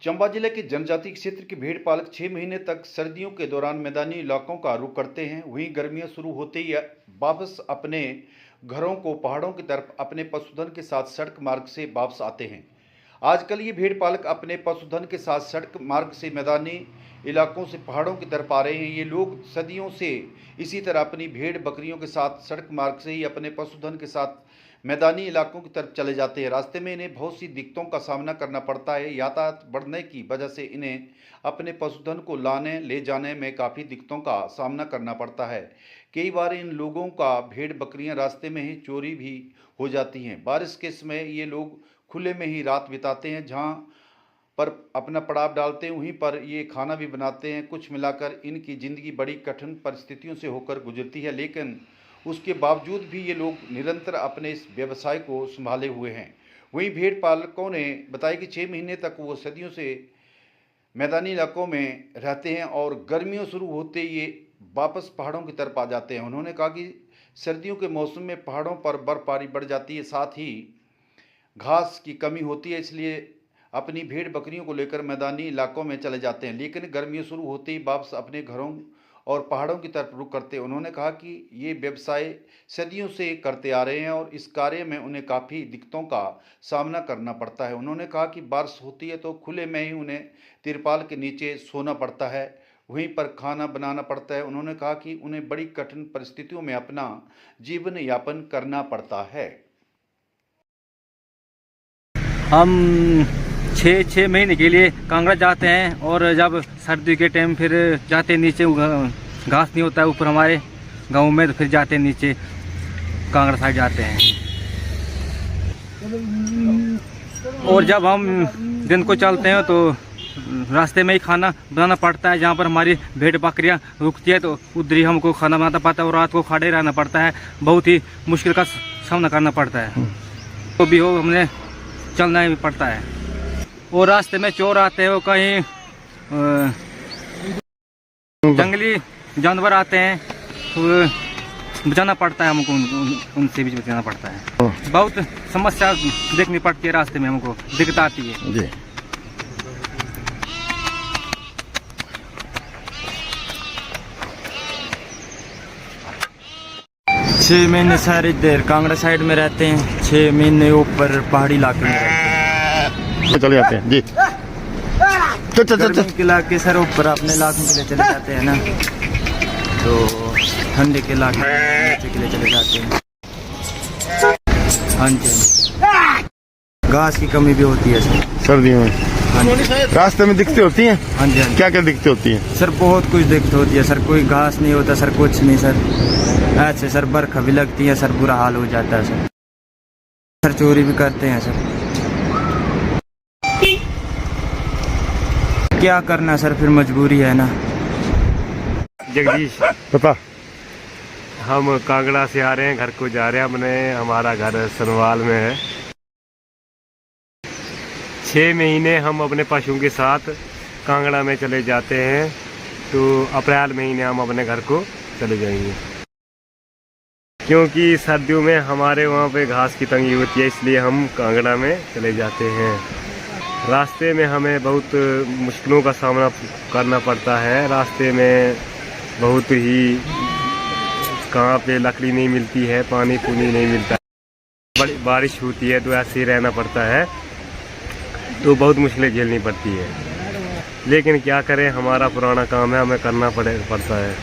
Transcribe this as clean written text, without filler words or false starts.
चंबा जिले के जनजातीय क्षेत्र के भेड़ पालक 6 महीने तक सर्दियों के दौरान मैदानी इलाकों का रुख करते हैं। वहीं गर्मियां शुरू होते ही वापस अपने घरों को पहाड़ों की तरफ अपने पशुधन के साथ सड़क मार्ग से वापस आते हैं। आजकल ये भेड़ पालक अपने पशुधन के साथ सड़क मार्ग से मैदानी इलाकों से पहाड़ों की तरफ आ रहे हैं। ये लोग सदियों से इसी तरह अपनी भेड़ बकरियों के साथ सड़क मार्ग से ही अपने पशुधन के साथ मैदानी इलाकों की तरफ चले जाते हैं। रास्ते में इन्हें बहुत सी दिक्कतों का सामना करना पड़ता है। यातायात बढ़ने की वजह से इन्हें अपने पशुधन को लाने ले जाने में काफ़ी दिक्कतों का सामना करना पड़ता है। कई बार इन लोगों का भेड़ बकरियां रास्ते में ही चोरी भी हो जाती हैं। बारिश के समय ये लोग खुले में ही रात बिताते हैं, जहाँ पर अपना पड़ाव डालते हैं वहीं पर ये खाना भी बनाते हैं। कुछ मिलाकर इनकी ज़िंदगी बड़ी कठिन परिस्थितियों से होकर गुजरती है, लेकिन उसके बावजूद भी ये लोग निरंतर अपने इस व्यवसाय को संभाले हुए हैं। वहीं भेड़ पालकों ने बताया कि 6 महीने तक वो सदियों से मैदानी इलाकों में रहते हैं और गर्मियों शुरू होते ये वापस पहाड़ों की तरफ आ जाते हैं। उन्होंने कहा कि सर्दियों के मौसम में पहाड़ों पर बर्फबारी बढ़ जाती है, साथ ही घास की कमी होती है, इसलिए अपनी भेड़ बकरियों को लेकर मैदानी इलाकों में चले जाते हैं। लेकिन गर्मियाँ शुरू होते ही वापस अपने घरों और पहाड़ों की तरफ रुख करते हैं। उन्होंने कहा कि ये व्यवसाय सदियों से करते आ रहे हैं और इस कार्य में उन्हें काफ़ी दिक्कतों का सामना करना पड़ता है। उन्होंने कहा कि बारिश होती है तो खुले में ही उन्हें तिरपाल के नीचे सोना पड़ता है, वहीं पर खाना बनाना पड़ता है। उन्होंने कहा कि उन्हें बड़ी कठिन परिस्थितियों में अपना जीवन यापन करना पड़ता है। हम 6 महीने के लिए कांगड़ा जाते हैं और जब सर्दी के टाइम फिर जाते नीचे, घास नहीं होता है ऊपर हमारे गांव में, तो फिर जाते नीचे कांगड़ा साइड जाते हैं। और जब हम दिन को चलते हैं तो रास्ते में ही खाना बनाना पड़ता है। जहाँ पर हमारी भेड़ बकरियाँ रुकती है तो उधर ही हमको खाना बनाना पड़ता है और रात को खड़े रहना पड़ता है। बहुत ही मुश्किल का सामना करना पड़ता है। तो भी हो हमने चलना ही पड़ता है। और रास्ते में चोर आते हैं, वो कहीं जंगली जानवर आते हैं, तो बचाना पड़ता है हमको, उनसे भी बचाना पड़ता है। बहुत समस्या देखनी पड़ती है, रास्ते में हमको दिक्कत आती है जी। छह महीने सारे देर कांगड़ा साइड में रहते हैं, 6 महीने ऊपर पहाड़ी इलाके में रहते हैं, चले जाते हैं जी। गर्मी के इलाके सर ऊपर अपने इलाकों के लिए चले जाते हैं ना, तो ठंडे के इलाके नीचे के लिए चले जाते हैं। हाँ जी, घास की कमी भी होती है सर सर्दियों में। हाँ जी, रास्ते में दिक्कतें होती हैं। हाँ जी, हाँ जी। क्या क्या दिक्कतें होती हैं सर? बहुत कुछ दिक्कत होती है सर, कोई घास नहीं होता सर, कुछ नहीं सर, ऐसे सर बरखा भी लगती है सर, बुरा हाल हो जाता है सर चोरी भी करते हैं सर। क्या करना सर, फिर मजबूरी है ना। जगदीश पता, हम कांगड़ा से आ रहे हैं, घर को जा रहे हैं अपने। हमारा घर सनवाल में है। 6 महीने हम अपने पशुओं के साथ कांगड़ा में चले जाते हैं, तो अप्रैल महीने हम अपने घर को चले जाएंगे, क्योंकि सर्दियों में हमारे वहाँ पे घास की तंगी होती है, इसलिए हम कांगड़ा में चले जाते हैं। रास्ते में हमें बहुत मुश्किलों का सामना करना पड़ता है। रास्ते में बहुत ही कहाँ पे लकड़ी नहीं मिलती है, पानी पुनी नहीं मिलता है, बड़ी बारिश होती है तो ऐसे ही रहना पड़ता है, तो बहुत मुश्किलें झेलनी पड़ती है। लेकिन क्या करें, हमारा पुराना काम है, हमें करना पड़ता है।